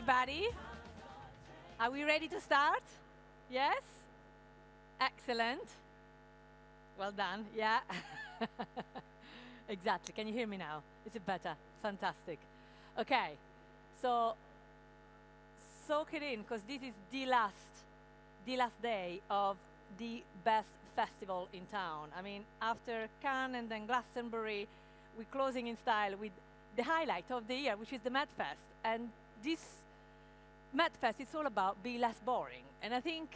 everybody. Are we ready to start? Yes? Excellent. Well done, yeah. Exactly, can you hear me now? Is it better? Fantastic. Okay, so soak it in, because this is the last day of the best festival in town. I mean, after Cannes and then Glastonbury, we're closing in style with the highlight of the year, which is the Medfest. And this Medfest is all about be less boring. And I think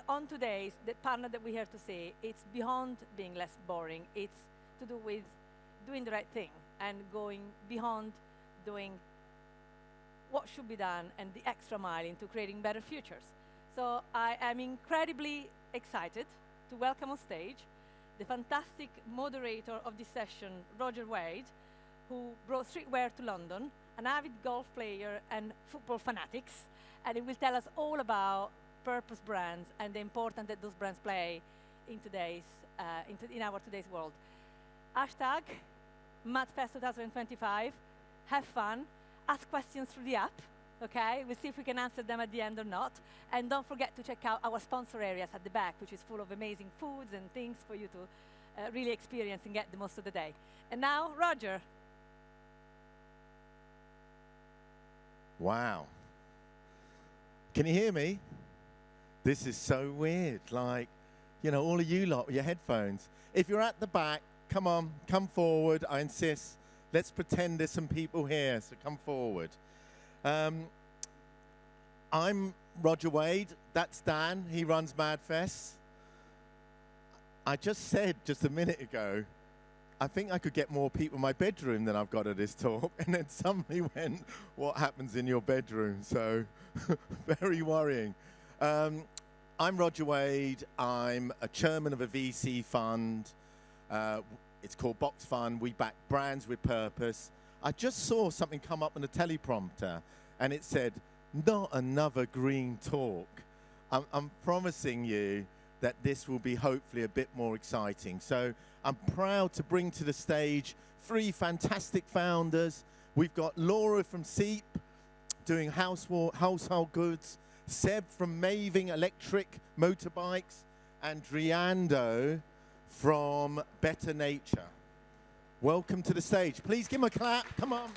on today's, the partner that we're here to see, it's beyond being less boring. It's to do with doing the right thing and going beyond doing what should be done and the extra mile into creating better futures. So I am incredibly excited to welcome on stage the fantastic moderator of this session, Roger Wade, who brought streetwear to London, an avid golf player and football fanatics, and he will tell us all about purpose brands and the importance that those brands play in today's, in our today's world. Hashtag MadFest 2025. Have fun. Ask questions through the app. Okay, we'll see if we can answer them at the end or not. And don't forget to check out our sponsor areas at the back, which is full of amazing foods and things for you to really experience and get the most of the day. And now, Roger. Wow. Can you hear me? This is so weird. Like, you know, all of you lot with your headphones. If you're at the back, come on, come forward. I insist. Let's pretend there's some people here, so come forward. I'm Roger Wade. That's Dan. He runs Madfest. I just said just a minute ago, I think I could get more people in my bedroom than I've got at this talk. And then somebody went, what happens in your bedroom? So very worrying. I'm Roger Wade. I'm a chairman of a VC fund. It's called BoxFund. We back brands with purpose. I just saw something come up on the teleprompter, and it said, not another green talk. I'm promising you that this will be hopefully a bit more exciting. So I'm proud to bring to the stage 3 fantastic founders. We've got Laura from Seep, doing household goods, Seb from Maeving electric motorbikes, and Ando from Better Nature. Welcome to the stage. Please give him a clap. Come on.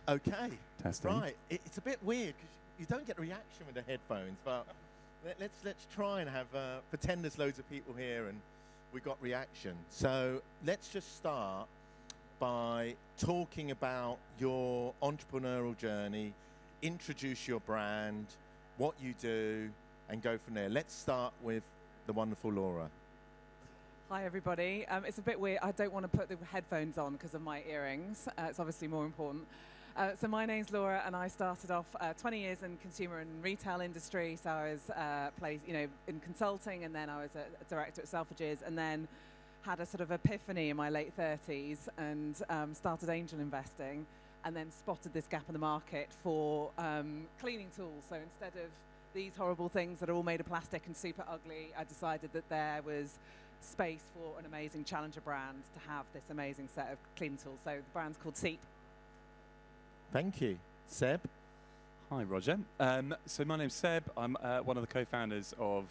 Okay. Testing. Right. It's a bit weird because you don't get a reaction with the headphones, but let's try and have pretend there's loads of people here and we got reaction. So let's just start by talking about your entrepreneurial journey, introduce your brand, what you do, and go from there. Let's start with the wonderful Laura. Hi everybody. It's a bit weird. I don't want to put the headphones on because of my earrings. It's obviously more important. So my name's Laura, and I started off 20 years in consumer and retail industry. So I was in consulting, and then I was a director at Selfridges, and then had a sort of epiphany in my late 30s and started angel investing, and then spotted this gap in the market for cleaning tools. So instead of these horrible things that are all made of plastic and super ugly, I decided that there was space for an amazing challenger brand to have this amazing set of cleaning tools. So the brand's called Seep. Thank you. Seb? Hi, Roger. So my name's Seb. I'm one of the co-founders of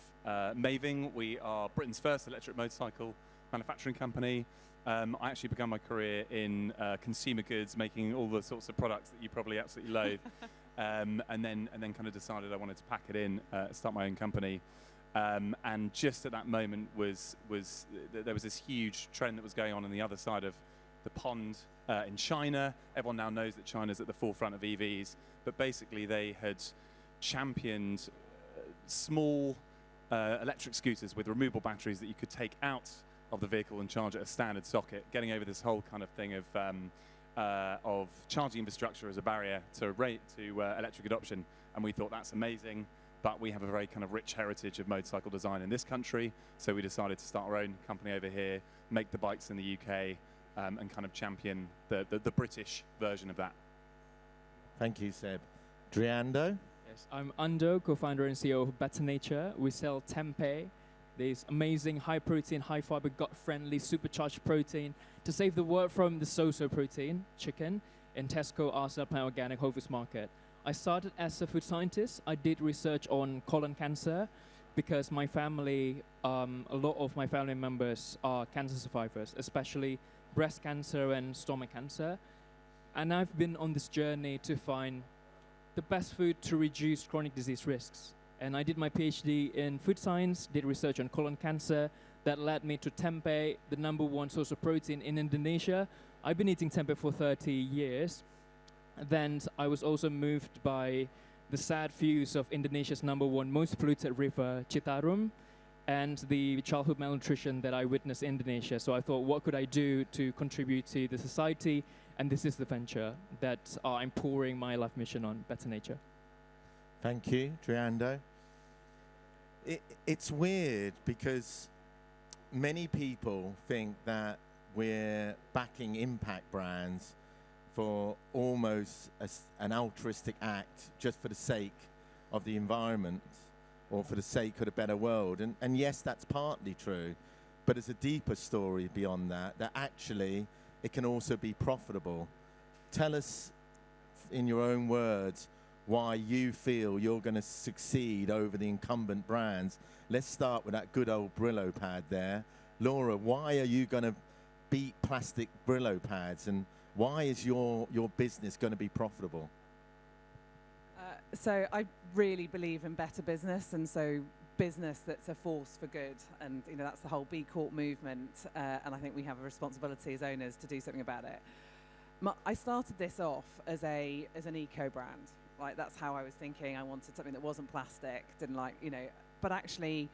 Maeving. We are Britain's first electric motorcycle manufacturing company. I actually began my career in consumer goods, making all the sorts of products that you probably absolutely loathe, and then kind of decided I wanted to pack it in, start my own company. And just at that moment there was this huge trend that was going on the other side of the pond in China. Everyone now knows that China's at the forefront of EVs, but basically they had championed small electric scooters with removable batteries that you could take out of the vehicle and charge at a standard socket, getting over this whole kind of thing of charging infrastructure as a barrier to electric adoption. And we thought that's amazing, but we have a very kind of rich heritage of motorcycle design in this country, so we decided to start our own company over here, make the bikes in the UK, and kind of champion the British version of that. Thank you, Seb. Ando? Yes, I'm Ando, co-founder and CEO of Better Nature. We sell tempeh, this amazing high protein, high fiber, gut-friendly, supercharged protein to save the world from the so-so protein, chicken, in Tesco, Arsenal, Plant Organic, Whole Foods Market. I started as a food scientist. I did research on colon cancer because my family, a lot of my family members are cancer survivors, especially breast cancer and stomach cancer. And I've been on this journey to find the best food to reduce chronic disease risks. And I did my PhD in food science, did research on colon cancer. That led me to tempeh, the #1 source of protein in Indonesia. I've been eating tempeh for 30 years. Then I was also moved by the sad views of Indonesia's #1 most polluted river, Citarum, and the childhood malnutrition that I witnessed in Indonesia. So I thought, what could I do to contribute to the society? And this is the venture that I'm pouring my life mission on, Better Nature. Thank you, Ando. It's weird because many people think that we're backing impact brands for almost an altruistic act just for the sake of the environment or for the sake of a better world. And yes, that's partly true, but there's a deeper story beyond that, that actually it can also be profitable. Tell us in your own words why you feel you're going to succeed over the incumbent brands. Let's start with that good old Brillo pad there. Laura, why are you going to beat plastic Brillo pads, and why is your business going to be profitable? So I really believe in better business, and so business that's a force for good, and that's the whole B Corp movement, and I think we have a responsibility as owners to do something about it. I started this off as an eco brand. Like, that's how I was thinking. I wanted something that wasn't plastic, didn't like, but actually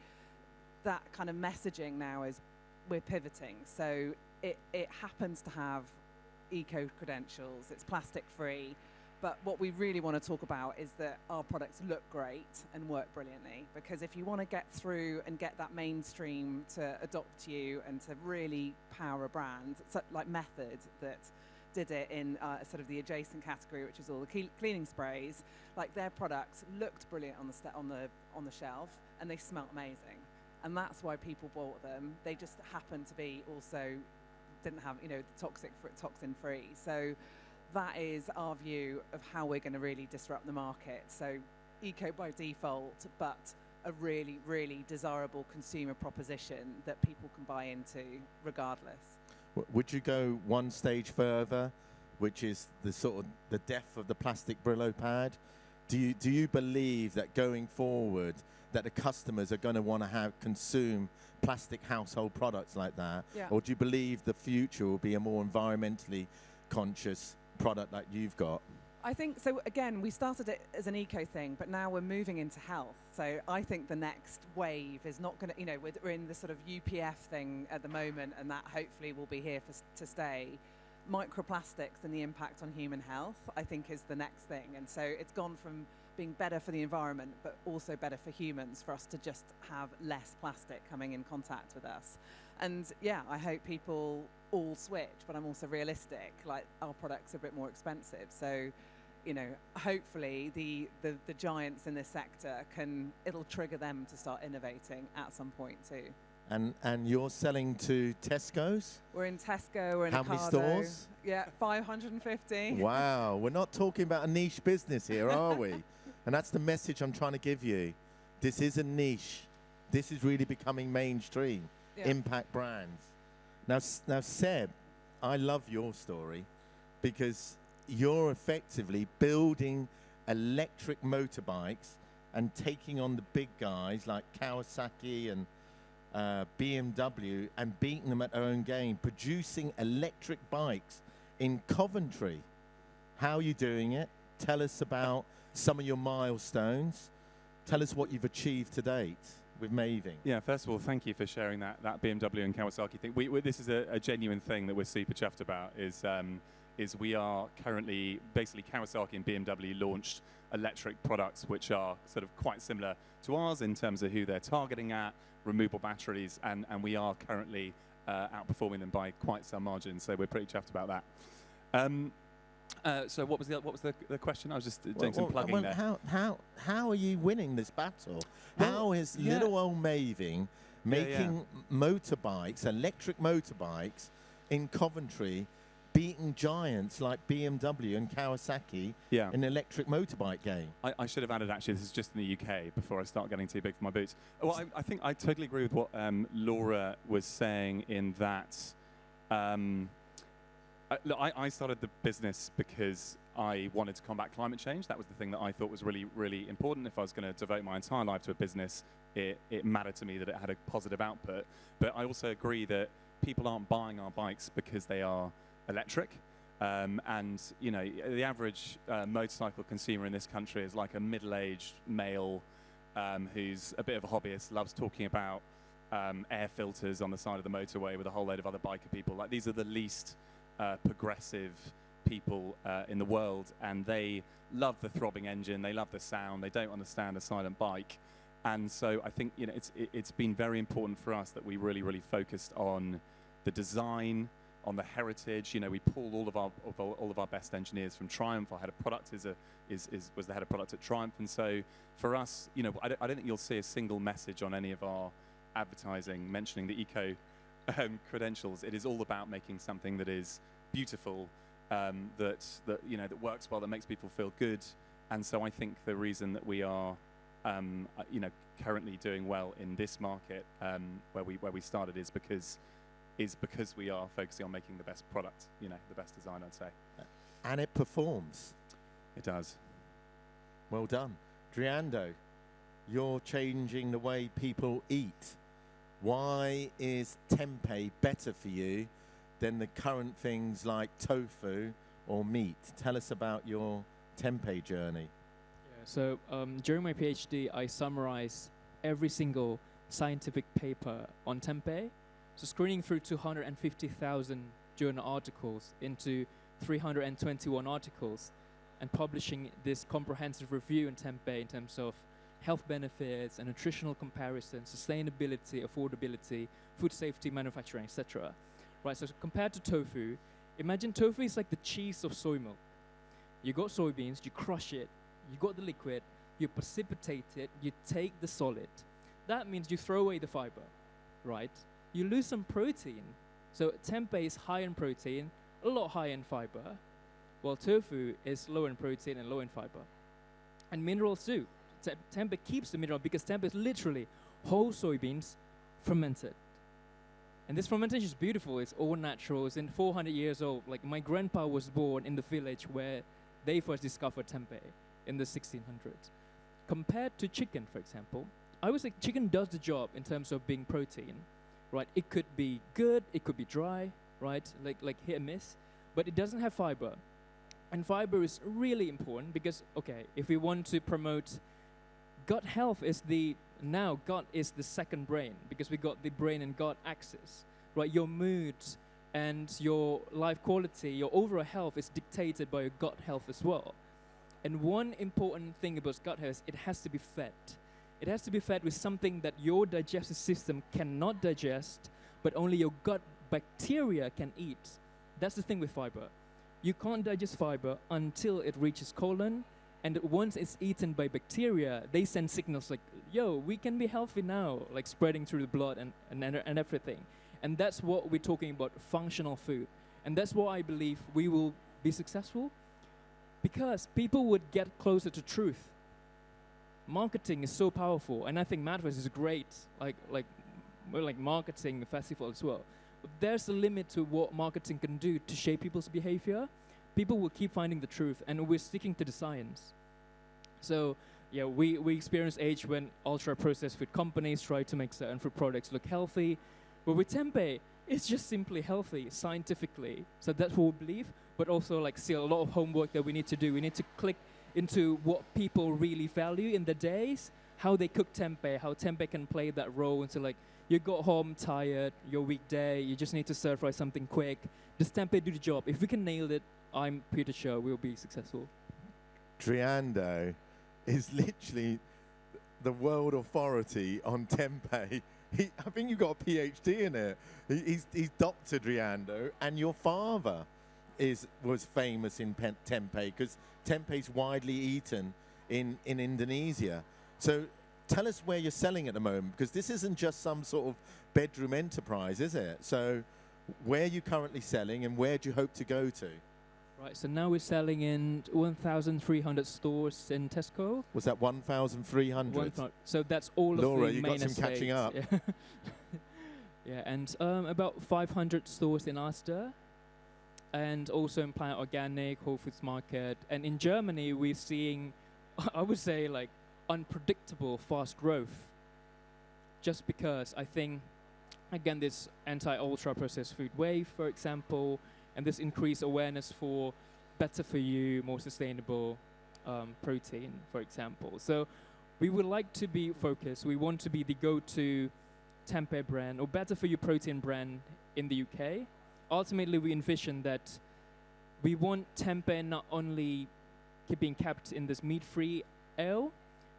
that kind of messaging now is we're pivoting. So it happens to have eco credentials, it's plastic free, but what we really want to talk about is that our products look great and work brilliantly, because if you want to get through and get that mainstream to adopt you and to really power a brand, like Method that did it in sort of the adjacent category, which is all the cleaning sprays, like their products looked brilliant on the shelf and they smelt amazing, and that's why people bought them. They just happened to be also didn't have toxin free. So that is our view of how we're going to really disrupt the market. So eco by default, but a really, really desirable consumer proposition that people can buy into regardless. Would you go one stage further, which is the death of the plastic Brillo pad? Do you believe that going forward that the customers are going to want to consume plastic household products like that? Yeah. Or do you believe the future will be a more environmentally conscious product like you've got? I think so. Again, we started it as an eco thing, but now we're moving into health. So I think the next wave is not going to, we're in the sort of UPF thing at the moment, and that hopefully will be here to stay. Microplastics and the impact on human health, I think, is the next thing. And so it's gone from being better for the environment, but also better for humans, for us to just have less plastic coming in contact with us. And yeah, I hope people all switch, but I'm also realistic. Like, our products are a bit more expensive. So, hopefully the giants in this sector it'll trigger them to start innovating at some point too. And you're selling to Tesco's? We're in Tesco, we're in How many Ocado. stores? Yeah, 550. Wow, we're not talking about a niche business here, are we? And that's the message I'm trying to give you. This is a niche. This is really becoming mainstream. Yeah. Impact brands. Now, Seb, I love your story because you're effectively building electric motorbikes and taking on the big guys like Kawasaki and BMW and beating them at their own game, producing electric bikes in Coventry. How are you doing it? Tell us about some of your milestones. Tell us what you've achieved to date with Maeving. Yeah, first of all, thank you for sharing that BMW and Kawasaki thing. This is a genuine thing that we're super chuffed about, is we are currently, basically Kawasaki and BMW launched electric products which are sort of quite similar to ours in terms of who they're targeting at, removable batteries, and we are currently outperforming them by quite some margin, so we're pretty chuffed about that. So what was the question? I was just doing some plugging there. How are you winning this battle? How is little old Maeving making motorbikes, electric motorbikes, in Coventry, beating giants like BMW and Kawasaki in the electric motorbike game? I should have added, actually, this is just in the UK before I start getting too big for my boots. Well, I think I totally agree with what Laura was saying in that. I started the business because I wanted to combat climate change. That was the thing that I thought was really, really important. If I was going to devote my entire life to a business, it mattered to me that it had a positive output. But I also agree that people aren't buying our bikes because they are electric. And, you know, the average motorcycle consumer in this country is like a middle-aged male who's a bit of a hobbyist, loves talking about air filters on the side of the motorway with a whole load of other biker people. Like, these are the least progressive people in the world, and they love the throbbing engine, they love the sound, they don't understand a silent bike. And so I think, you know, it's been very important for us that we really, really focused on the design, on the heritage. You know, we pulled all of our best engineers from Triumph. Our head of product was the head of product at Triumph, and so for us, you know, I don't think you'll see a single message on any of our advertising mentioning the eco credentials. It is all about making something that is beautiful, that you know, that works well, that makes people feel good. And so I think the reason that we are you know, currently doing well in this market where we started is because we are focusing on making the best product, you know, the best design, I'd say. And it performs. It does. Well done. Ando, you're changing the way people eat. Why is tempeh better for you than the current things like tofu or meat? Tell us about your tempeh journey. So during my PhD, I summarized every single scientific paper on tempeh. So screening through 250,000 journal articles into 321 articles and publishing this comprehensive review on tempeh in terms of health benefits and nutritional comparison, sustainability, affordability, food safety, manufacturing, etc. Right, so compared to tofu, imagine tofu is like the cheese of soy milk. You got soybeans, you crush it, you got the liquid, you precipitate it, you take the solid. That means you throw away the fiber, right? You lose some protein. So tempeh is high in protein, a lot higher in fiber, while tofu is low in protein and low in fiber. And minerals too. Tempeh keeps the mineral because tempeh is literally whole soybeans fermented. And this fermentation is beautiful. It's all natural. It's in 400 years old. Like, my grandpa was born in the village where they first discovered tempeh in the 1600s. Compared to chicken, for example, I would say chicken does the job in terms of being protein, right? It could be good, it could be dry, right? Like hit and miss, but it doesn't have fiber. And fiber is really important because, okay, if we want to promote gut health, gut is the second brain, because we got the brain and gut axis, right? Your mood and your life quality, your overall health is dictated by your gut health as well. And one important thing about gut health is it has to be fed. It has to be fed with something that your digestive system cannot digest, but only your gut bacteria can eat. That's the thing with fiber. You can't digest fiber until it reaches colon, and once it's eaten by bacteria, they send signals like, yo, we can be healthy now, like spreading through the blood and everything. And that's what we're talking about, functional food. And that's why I believe we will be successful, because people would get closer to truth. Marketing is so powerful, and I think Madfest is great, like marketing festival as well. But there's a limit to what marketing can do to shape people's behavior. People will keep finding the truth, and we're sticking to the science. So yeah, we experience age when ultra-processed food companies try to make certain food products look healthy. But with tempeh, it's just simply healthy, scientifically. So that's what we believe, but also like still a lot of homework that we need to do. We need to click into what people really value in their days, how they cook tempeh, how tempeh can play that role into, like, you got home tired, your weekday, you just need to stir fry something quick. Does tempeh do the job? If we can nail it, I'm pretty sure we'll be successful. Ando is literally the world authority on tempeh. I think you've got a PhD in it. He's Dr. Ando, and your father was famous in tempeh, because tempeh is widely eaten in Indonesia. So tell us where you're selling at the moment, because this isn't just some sort of bedroom enterprise, is it? So where are you currently selling, and where do you hope to go to? Right, so now we're selling in 1,300 stores in Tesco. Was that 1,300? So that's all Laura, of the you main got some catching up. Yeah, yeah, and about 500 stores in Asda, and also in Planet Organic, Whole Foods Market. And in Germany, we're seeing, I would say, like, unpredictable fast growth. Just because I think, again, this anti-ultra processed food wave, for example, and this increased awareness for better for you, more sustainable protein, for example. So we would like to be focused. We want to be the go-to tempeh brand or better for you protein brand in the UK. Ultimately, we envision that we want tempeh not only being kept in this meat-free ale,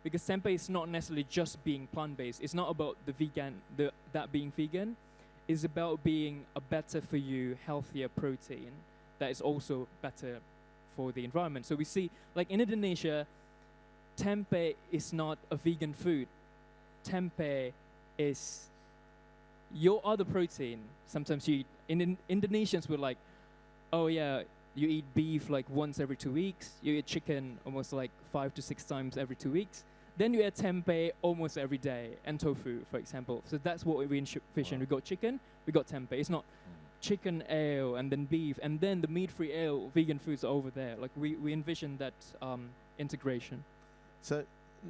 because tempeh is not necessarily just being plant-based. It's not about that being vegan. It's about being a better for you, healthier protein that is also better for the environment. So we see, like in Indonesia, tempeh is not a vegan food. Tempeh is your other protein. Sometimes you eat, Indonesians were like, oh yeah, you eat beef like once every 2 weeks. You eat chicken almost like 5 to 6 times every 2 weeks. Then you add tempeh almost every day, and tofu, for example. So that's what we envision. Wow. We got chicken, we got tempeh. It's not chicken ale and then beef, and then the meat-free ale, vegan foods are over there. Like we envision that integration. So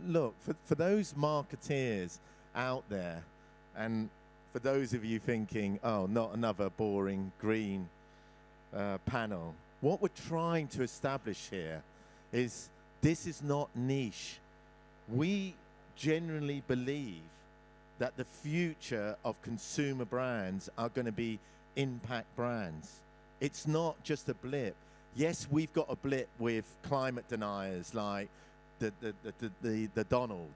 look, for those marketeers out there, and for those of you thinking, oh, not another boring green panel, what we're trying to establish here is this is not niche. We genuinely believe that the future of consumer brands are going to be impact brands. It's not just a blip. Yes, we've got a blip with climate deniers like the Donald,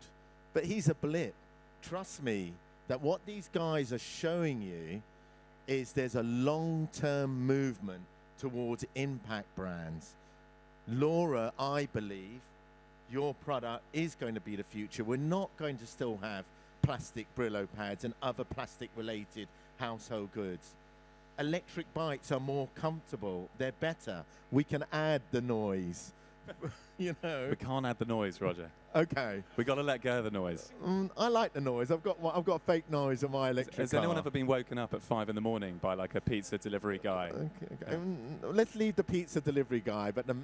but he's a blip. Trust me that what these guys are showing you is there's a long-term movement towards impact brands. Laura, I believe your product is going to be the future. We're not going to still have plastic Brillo pads and other plastic-related household goods. Electric bikes are more comfortable. They're better. We can add the noise. You know. We can't add the noise, Roger. Okay. We got to let go of the noise. I like the noise. I've got fake noise on my electric Has car. anyone ever been woken up at 5 in the morning by like a pizza delivery guy? Okay. Let's leave the pizza delivery guy, but the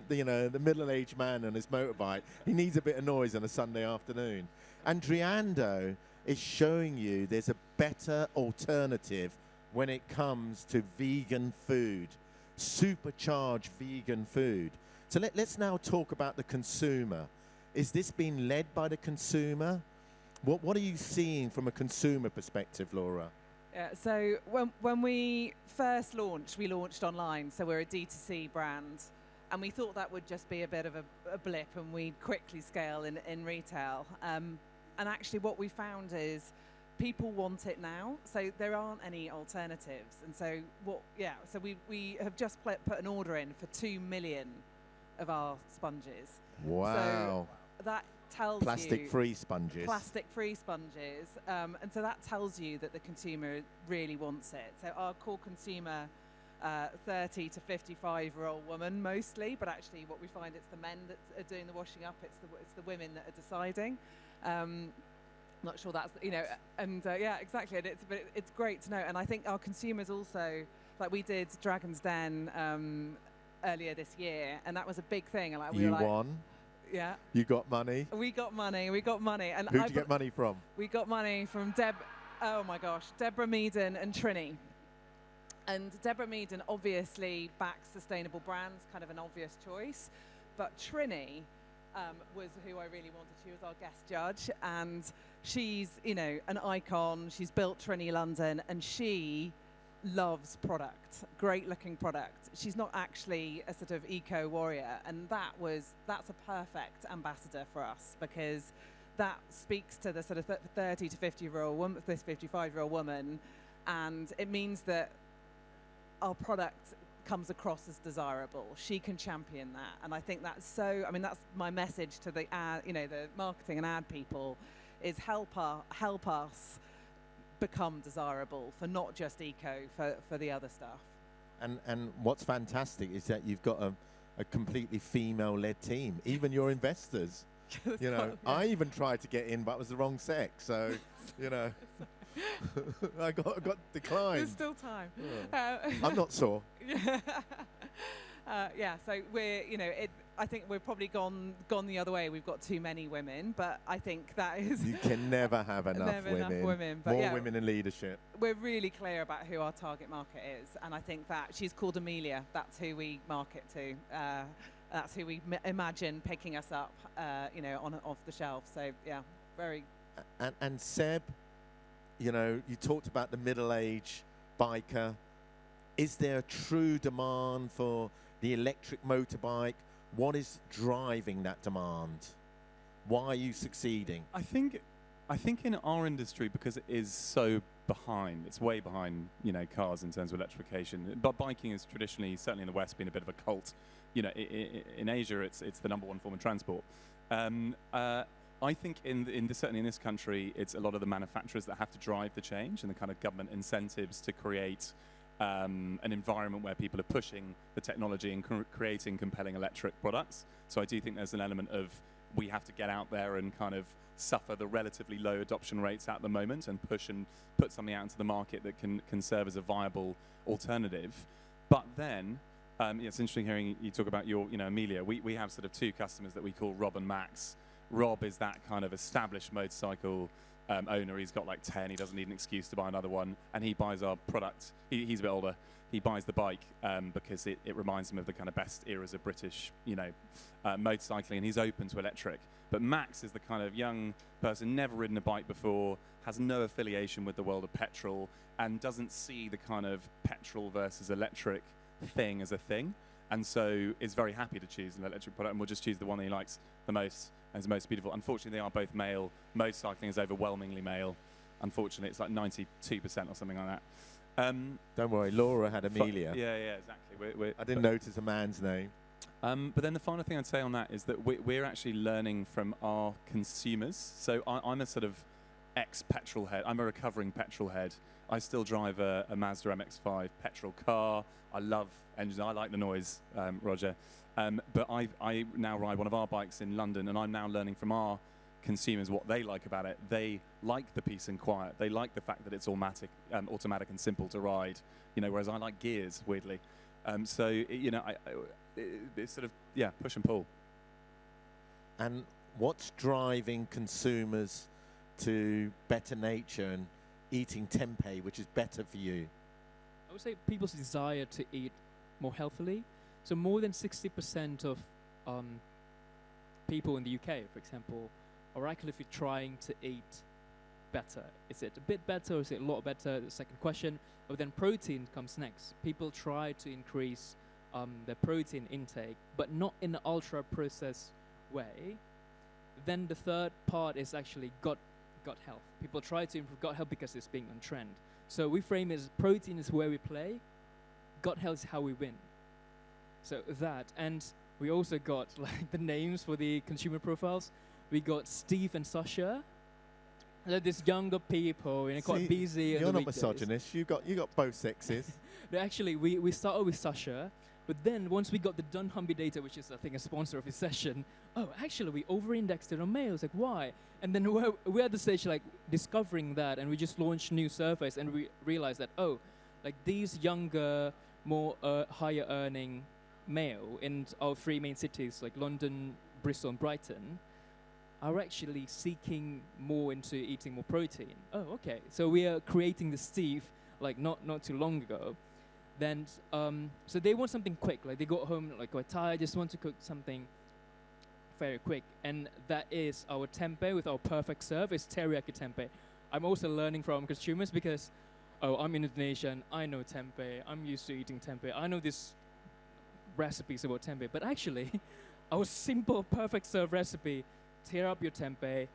middle-aged man on his motorbike, he needs a bit of noise on a Sunday afternoon. And Ando is showing you there's a better alternative when it comes to vegan food, supercharged vegan food. So let's now talk about the consumer. Is this being led by the consumer? What are you seeing from a consumer perspective, Laura? Yeah, so when we first launched, we launched online, so we're a D2C brand, and we thought that would just be a bit of a blip, and we'd quickly scale in retail. And actually what we found is people want it now, so there aren't any alternatives. And so so we have just put an order in for 2 million of our sponges. Wow. So that tells Plastic-free sponges. Plastic-free sponges. And so that tells you that the consumer really wants it. So our core consumer, 30 to 55-year-old woman mostly, but actually what we find it's the men that are doing the washing up, it's the women that are deciding. Not sure that's, yeah, exactly. And it's great to know. And I think our consumers also, like we did Dragon's Den earlier this year, and that was a big thing. And like, we won? Yeah. You got money? We got money. And who'd you get money from? We got money from Deborah Meaden and Trini. And Deborah Meaden obviously backs sustainable brands, kind of an obvious choice. But Trini was who I really wanted. She was our guest judge, and she's, an icon. She's built Trini London, and she loves product, great looking product. She's not actually a sort of eco warrior, and that's a perfect ambassador for us, because that speaks to the sort of 30 to 50-year-old woman, this 55-year-old woman, and it means that our product comes across as desirable. She can champion that, and I think that's so. I mean, that's my message to the ad, the marketing and ad people, is help us become desirable for not just eco, for the other stuff. And what's fantastic is that you've got a completely female-led team. Even your investors. I even tried to get in, but I was the wrong sex. So, I got declined. There's still time. I'm not sore. So we're, I think we're probably gone the other way. We've got too many women, but I think that is... You can never have enough women. But More women in leadership. We're really clear about who our target market is, and I think that she's called Amelia. That's who we market to. That's who we imagine picking us up, off the shelf. So, yeah, very... And Seb, you talked about the middle-aged biker. Is there a true demand for the electric motorbike? What is driving that demand? Why are you succeeding? I think in our industry, because it is so behind, it's way behind, cars in terms of electrification. But biking is traditionally, certainly in the West, been a bit of a cult. In Asia, it's the number one form of transport. I think certainly in this country, it's a lot of the manufacturers that have to drive the change, and the kind of government incentives to create an environment where people are pushing the technology and creating compelling electric products. So I do think there's an element of we have to get out there and kind of suffer the relatively low adoption rates at the moment and push and put something out into the market that can serve as a viable alternative. But then, it's interesting hearing you talk about your, Amelia. We have sort of two customers that we call Rob and Max. Rob is that kind of established motorcycle owner. He's got like 10. He doesn't need an excuse to buy another one, and he buys our product. He's a bit older. He buys the bike because it reminds him of the kind of best eras of British, motorcycling, and he's open to electric. But Max is the kind of young person, never ridden a bike before, has no affiliation with the world of petrol, and doesn't see the kind of petrol versus electric thing as a thing, and so is very happy to choose an electric product, and will just choose the one that he likes the most and is most beautiful. Unfortunately, they are both male. Motorcycling is overwhelmingly male. Unfortunately, it's like 92% or something like that. Don't worry, Laura had Amelia. Yeah, exactly. I didn't notice a man's name. But then the final thing I'd say on that is that we're actually learning from our consumers. So I'm a sort of ex-petrol head. I'm a recovering petrol head. I still drive a Mazda MX-5 petrol car. I love engines. I like the noise, Roger. But I now ride one of our bikes in London, and I'm now learning from our consumers what they like about it. They like the peace and quiet. They like the fact that it's automatic and simple to ride. Whereas I like gears, weirdly. It's sort of push and pull. And what's driving consumers to Better Nature and eating tempeh, which is better for you? I would say people's desire to eat more healthily. So more than 60% of people in the UK, for example, are actually trying to eat better. Is it a bit better or is it a lot better? The second question. But then protein comes next. People try to increase their protein intake, but not in an ultra-processed way. Then the third part is actually gut health. People try to improve gut health because it's being on trend. So we frame it as protein is where we play, gut health is how we win. So that, and we also got like the names for the consumer profiles. We got Steve and Sasha. They're these younger people, quite busy. You're not misogynist. You got both sexes. But actually, we started with Sasha, but then once we got the dunnhumby data, which is I think a sponsor of his session, actually we over-indexed it on males. Like why? And then we're at the stage like discovering that, and we just launched new surveys, and we realized that like these younger, more higher earning male in our three main cities like London, Bristol, and Brighton are actually seeking more into eating more protein. Okay. So we are creating the Steve like not too long ago. Then so they want something quick. Like they got home like quite tired, just want to cook something very quick, and that is our tempeh with our perfect serve. It's teriyaki tempeh. I'm also learning from consumers because I'm Indonesian. I know tempeh. I'm used to eating tempeh. I know this recipes about tempeh, but actually our simple perfect serve recipe: tear up your tempeh,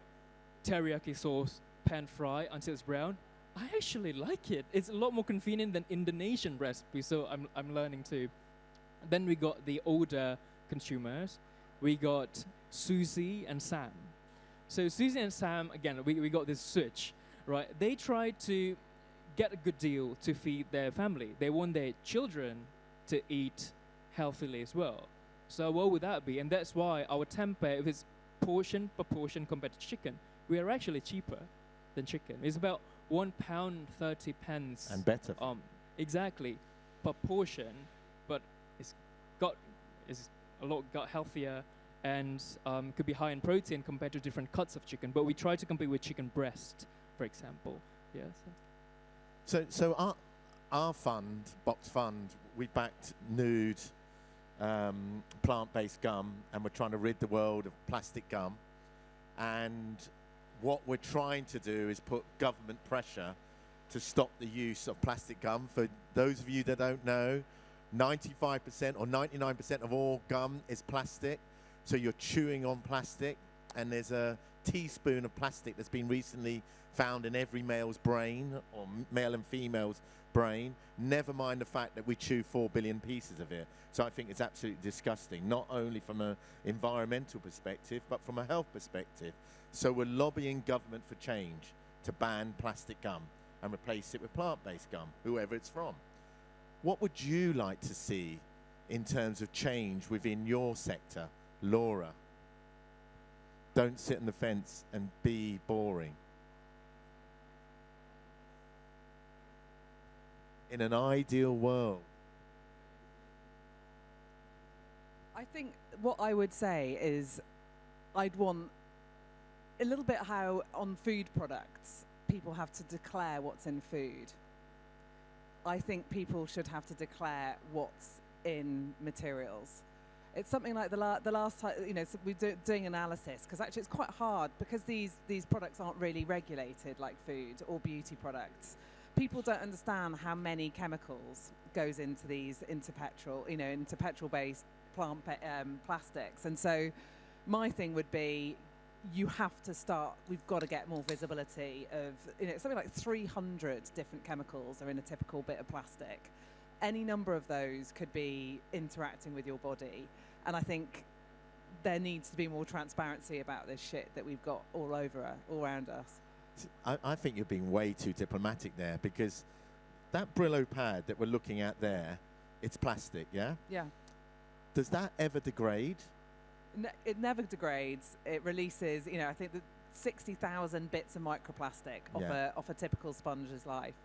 teriyaki sauce, pan fry until it's brown. I actually like it. It's a lot more convenient than Indonesian recipe, so I'm learning to Then we got the older consumers. We got Susie and Sam. So Susie and Sam, again, we got this switch, right? They tried to get a good deal to feed their family. They want their children to eat healthily as well. So what would that be? And that's why our tempeh, if it's portion per portion compared to chicken, we are actually cheaper than chicken. It's about £1.30. And better. Exactly, per portion, but it's a lot healthier and could be high in protein compared to different cuts of chicken. But we try to compete with chicken breast, for example. Yes. So our fund, BoxFund, we backed nude plant-based gum, and we're trying to rid the world of plastic gum. And what we're trying to do is put government pressure to stop the use of plastic gum. For those of you that don't know, 95% or 99% of all gum is plastic. So you're chewing on plastic, and there's a teaspoon of plastic that's been recently found in every male's brain, or male and female's brain, never mind the fact that we chew 4 billion pieces of it. So I think it's absolutely disgusting, not only from an environmental perspective, but from a health perspective. So we're lobbying government for change to ban plastic gum and replace it with plant-based gum, whoever it's from. What would you like to see in terms of change within your sector, Laura? Don't sit on the fence and be boring. In an ideal world. I think what I would say is I'd want a little bit how on food products people have to declare what's in food. I think people should have to declare what's in materials. It's something like the last time, so we're doing analysis, because actually it's quite hard because these products aren't really regulated like food or beauty products. People don't understand how many chemicals goes into petrol, into petrol-based plant plastics. And so my thing would be, you have to start, we've got to get more visibility of, something like 300 different chemicals are in a typical bit of plastic. Any number of those could be interacting with your body. And I think there needs to be more transparency about this shit that we've got all around us. I think you're being way too diplomatic there, because that Brillo pad that we're looking at there, it's plastic, yeah? Yeah. Does that ever degrade? It never degrades. It releases, I think 60,000 bits of microplastic off a typical sponge's life.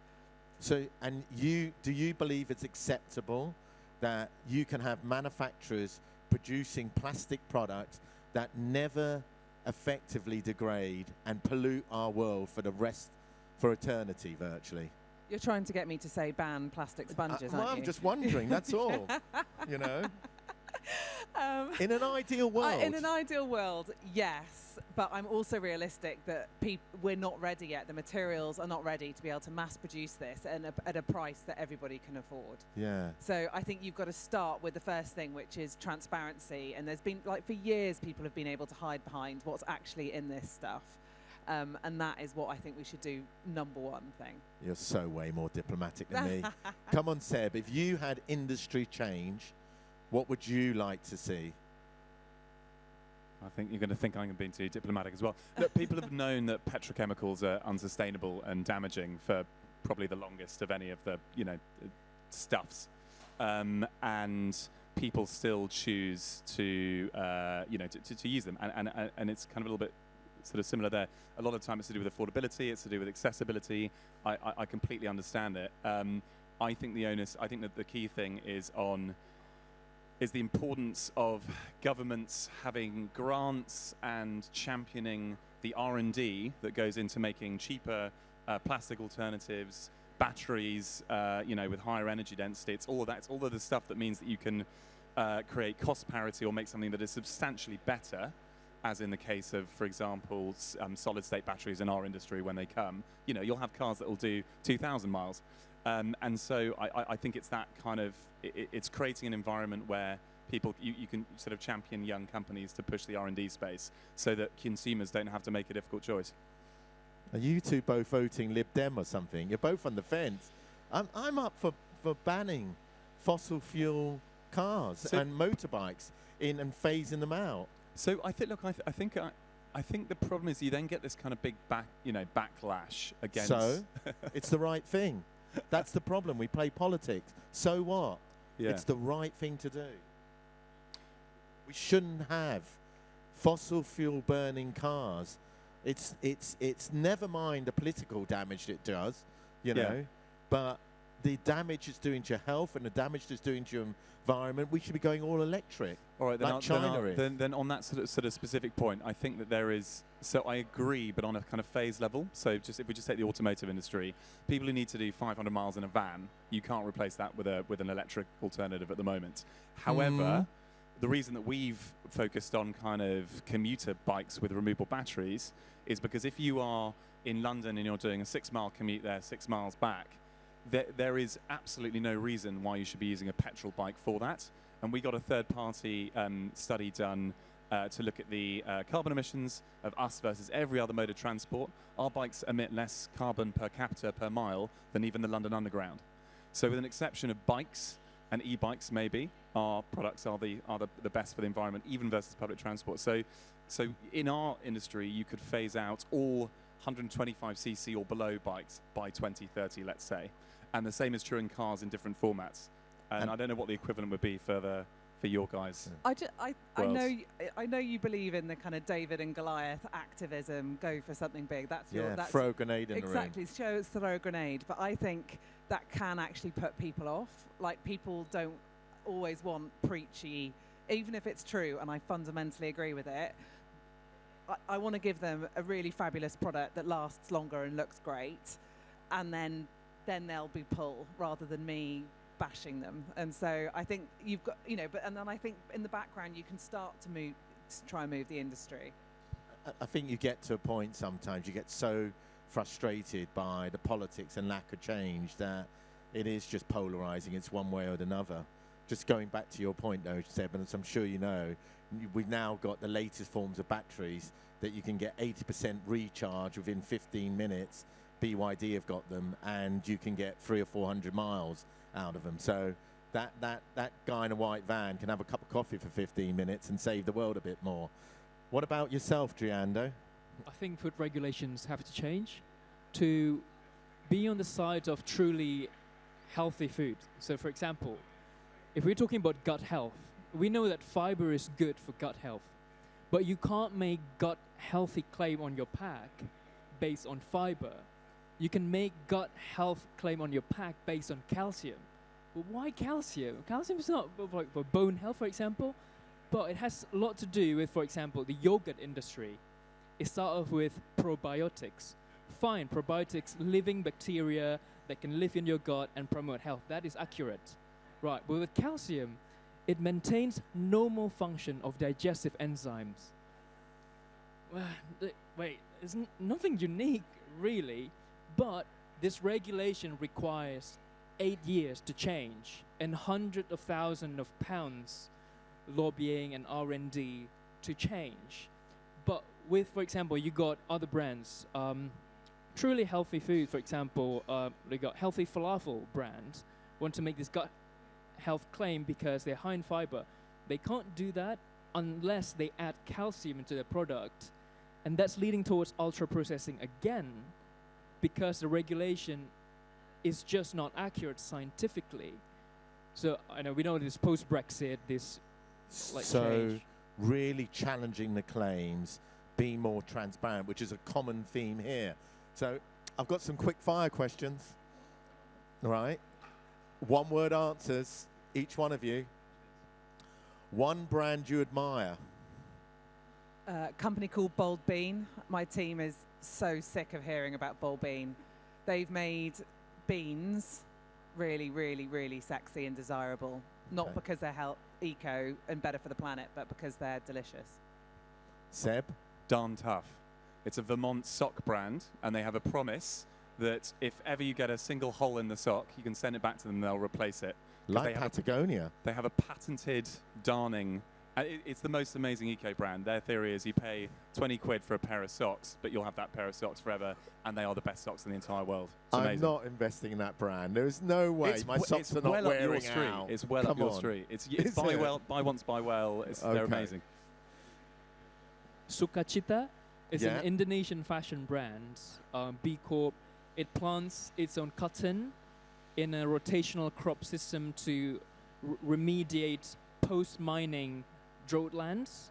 So, and do you believe it's acceptable that you can have manufacturers producing plastic products that never effectively degrade and pollute our world for eternity, virtually? You're trying to get me to say ban plastic sponges, aren't you? I'm just wondering, that's all, in an ideal world. In an ideal world, yes, but I'm also realistic that we're not ready yet. The materials are not ready to be able to mass produce this at a price that everybody can afford. Yeah. So I think you've got to start with the first thing, which is transparency. And there's been, for years, people have been able to hide behind what's actually in this stuff. And that is what I think we should do, number one thing. You're so way more diplomatic than me. Come on, Seb, if you had industry change, what would you like to see? I think you're going to think I'm being too diplomatic as well. Look, people have known that petrochemicals are unsustainable and damaging for probably the longest of any of the, stuffs. And people still choose to use them. And it's kind of a little bit sort of similar there. A lot of time it's to do with affordability, it's to do with accessibility. I completely understand it. I think that the key thing is the importance of governments having grants and championing the R&D that goes into making cheaper plastic alternatives, batteries, with higher energy density. It's all of that. It's all of the stuff that means that you can create cost parity or make something that is substantially better, as in the case of, for example, solid-state batteries in our industry when they come. You'll have cars that will do 2,000 miles. And so I think it's that kind of, it's creating an environment where you can sort of champion young companies to push the R&D space so that consumers don't have to make a difficult choice. Are you two both voting Lib Dem or something? You're both on the fence. I'm up for banning fossil fuel cars and motorbikes in and phasing them out. So I think, look, I think the problem is you then get this kind of big backlash against. So it's the right thing. That's the problem. We play politics. So what? Yeah. It's the right thing to do. We shouldn't have fossil fuel burning cars. It's never mind the political damage it does, you know, but the damage it's doing to your health and the damage it's doing to your environment, we should be going all electric. All right, like China is. Then on that sort of specific point, I think that there is. So I agree, but on a kind of phase level. So if we just take the automotive industry, people who need to do 500 miles in a van, you can't replace that with an electric alternative at the moment. However, the reason that we've focused on kind of commuter bikes with removable batteries is because if you are in London and you're doing a 6-mile commute there, 6 miles back, there is absolutely no reason why you should be using a petrol bike for that. And we got a third-party study done to look at the carbon emissions of us versus every other mode of transport. Our bikes emit less carbon per capita per mile than even the London Underground. So with an exception of bikes and e-bikes, maybe, our products are the best for the environment, even versus public transport. So in our industry, you could phase out all 125cc or below bikes by 2030, let's say. And the same is true in cars in different formats. And I don't know what the equivalent would be for your guys. I know you believe in the kind of David and Goliath activism, go for something big. That's throw a grenade in the ring. Exactly, show us throw a grenade. But I think that can actually put people off. Like, people don't always want preachy, even if it's true, and I fundamentally agree with it. I want to give them a really fabulous product that lasts longer and looks great, and then they'll be pull rather than me bashing them. And so I think you've got, and then I think in the background you can start to try and move the industry. I think you get to a point sometimes, you get so frustrated by the politics and lack of change that it is just polarizing. It's one way or another. Just going back to your point though, Seb, and as I'm sure you know, we've now got the latest forms of batteries that you can get 80% recharge within 15 minutes. BYD have got them, and you can get 300 or 400 miles out of them. So that guy in a white van can have a cup of coffee for 15 minutes and save the world a bit more. What about yourself, Ando? I think food regulations have to change to be on the side of truly healthy food. So for example, if we're talking about gut health, we know that fiber is good for gut health, but you can't make gut healthy claim on your pack based on fiber. You can make gut health claim on your pack based on calcium. But why calcium? Calcium is not like for bone health, for example, but it has a lot to do with, for example, the yogurt industry. It starts off with probiotics. Fine, probiotics, living bacteria that can live in your gut and promote health. That is accurate. Right, but with calcium, it maintains normal function of digestive enzymes. Well, wait, it's nothing unique, really, but this regulation requires 8 years to change and hundreds of thousands of pounds lobbying and R&D to change. But with, for example, you got other brands, truly healthy food, for example, they got healthy falafel brands, want to make this gut health claim because they're high in fiber. They can't do that unless they add calcium into their product. And that's leading towards ultra-processing again, because the regulation is just not accurate scientifically. So I know we know this post-Brexit, this change. Really challenging the claims, being more transparent, which is a common theme here. So I've got some quick fire questions. All right. 1-word answers, each one of you. One brand you admire. A company called Bold Bean. My team is so sick of hearing about Bold Bean. They've made beans really, really, really sexy and desirable. Not because they're eco and better for the planet, but because they're delicious. Seb? Darn Tough. It's a Vermont sock brand, and they have a promise that if ever you get a single hole in the sock, you can send it back to them and they'll replace it. Like Patagonia. They have a patented darning It's the most amazing eco brand. Their theory is you pay 20 quid for a pair of socks, but you'll have that pair of socks forever, and they are the best socks in the entire world. It's I'm amazing. not investing in that brand. There is no way my socks are not well up your wearing street. out. It's well Come up your on. street. It's Is buy it? well, buy once, buy well. They're amazing. Sukacita is Yeah. an Indonesian fashion brand, B Corp. It plants its own cotton in a rotational crop system to remediate post-mining drought lands,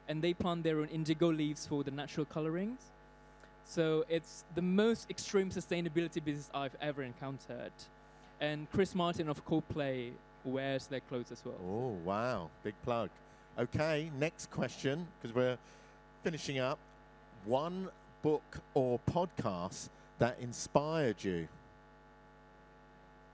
and they plant their own indigo leaves for the natural colorings. So it's the most extreme sustainability business I've ever encountered. And Chris Martin of Coldplay wears their clothes as well. Oh, wow. Big plug. Okay, next question, because we're finishing up. One book or podcast that inspired you?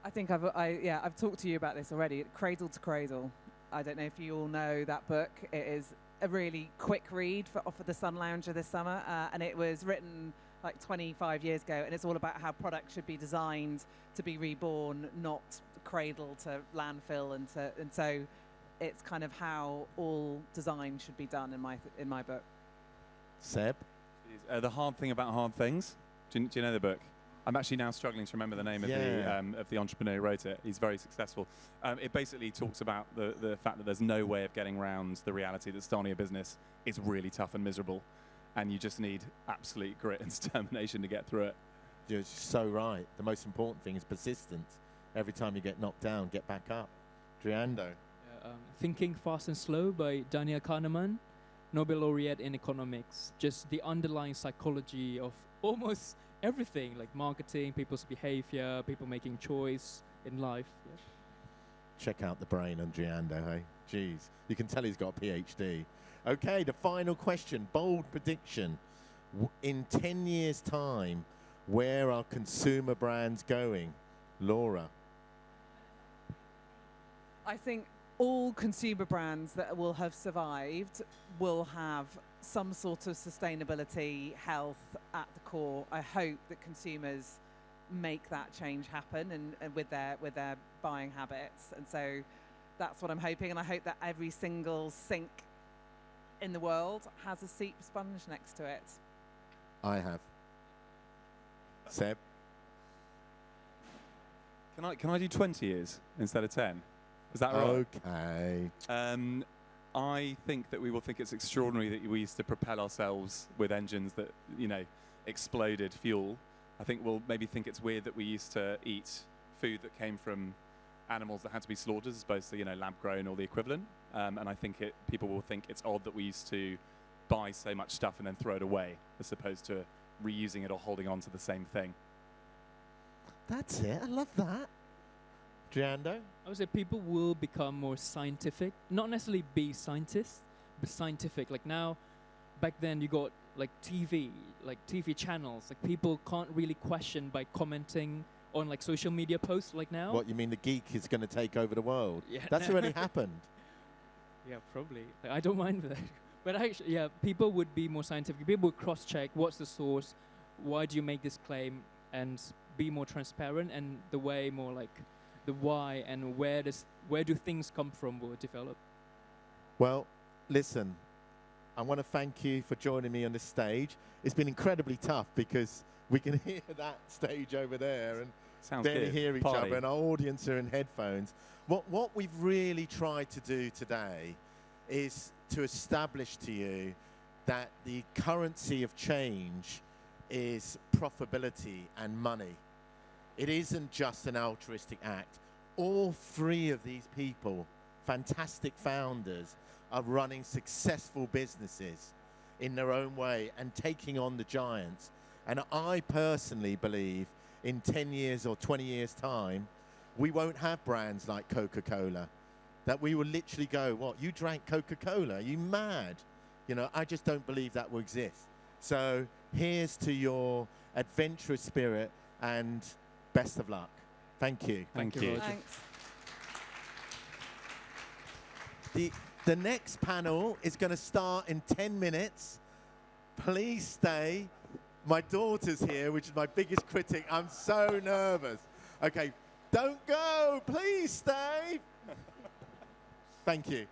I think I've talked to you about this already. Cradle to Cradle. I don't know if you all know that book. It is a really quick read for the Sun Lounger this summer, and it was written like 25 years ago, and it's all about how products should be designed to be reborn, not cradle to landfill, and so it's kind of how all design should be done in my book. Seb? The Hard Thing About Hard Things. Do you know the book? I'm actually now struggling to remember the name of the entrepreneur who wrote it. He's very successful. It basically talks about the fact that there's no way of getting around the reality that starting a business is really tough and miserable, and you just need absolute grit and determination to get through it. You're so right. The most important thing is persistence. Every time you get knocked down, get back up. Ando. Thinking Fast and Slow by Daniel Kahneman, Nobel laureate in economics. Just the underlying psychology of almost everything, like marketing, people's behavior, people making choice in life. Yeah. Check out the brain on Ando, hey? Jeez, you can tell he's got a PhD. Okay, the final question, bold prediction. In 10 years' time, where are consumer brands going? Laura? I think all consumer brands that will have survived will have some sort of sustainability, health at the core. I hope that consumers make that change happen and with their buying habits. And so that's what I'm hoping. And I hope that every single sink in the world has a Seep sponge next to it. I have. Seb? Can I do 20 years instead of 10? Is that right? Okay. I think that we will think it's extraordinary that we used to propel ourselves with engines that, exploded fuel. I think we'll maybe think it's weird that we used to eat food that came from animals that had to be slaughtered as opposed to, lab-grown or the equivalent. And I think people will think it's odd that we used to buy so much stuff and then throw it away as opposed to reusing it or holding on to the same thing. That's it. I love that. Ando? I would say people will become more scientific, not necessarily be scientists, but scientific. Like now, back then you got like TV channels. Like people can't really question by commenting on like social media posts like now. What, you mean the geek is going to take over the world? Yeah. That's already happened. Yeah, probably. Like, I don't mind that. But actually, yeah, people would be more scientific. People would cross-check what's the source, why do you make this claim, and be more transparent, and the way more like the why and where do things come from will develop. Well, listen, I want to thank you for joining me on this stage. It's been incredibly tough because we can hear that stage over there and Sounds barely good. hear each Party. other, and our audience are in headphones. What we've really tried to do today is to establish to you that the currency of change is profitability and money. It isn't just an altruistic act. All three of these people, fantastic founders, are running successful businesses in their own way and taking on the giants. And I personally believe in 10 years or 20 years' time, we won't have brands like Coca-Cola. That we will literally go, what, you drank Coca-Cola? Are you mad? I just don't believe that will exist. So here's to your adventurous spirit and best of luck. Thank you. Thank you. Roger. Thanks. The next panel is going to start in 10 minutes. Please stay. My daughter's here, which is my biggest critic. I'm so nervous. Okay, don't go. Please stay. Thank you.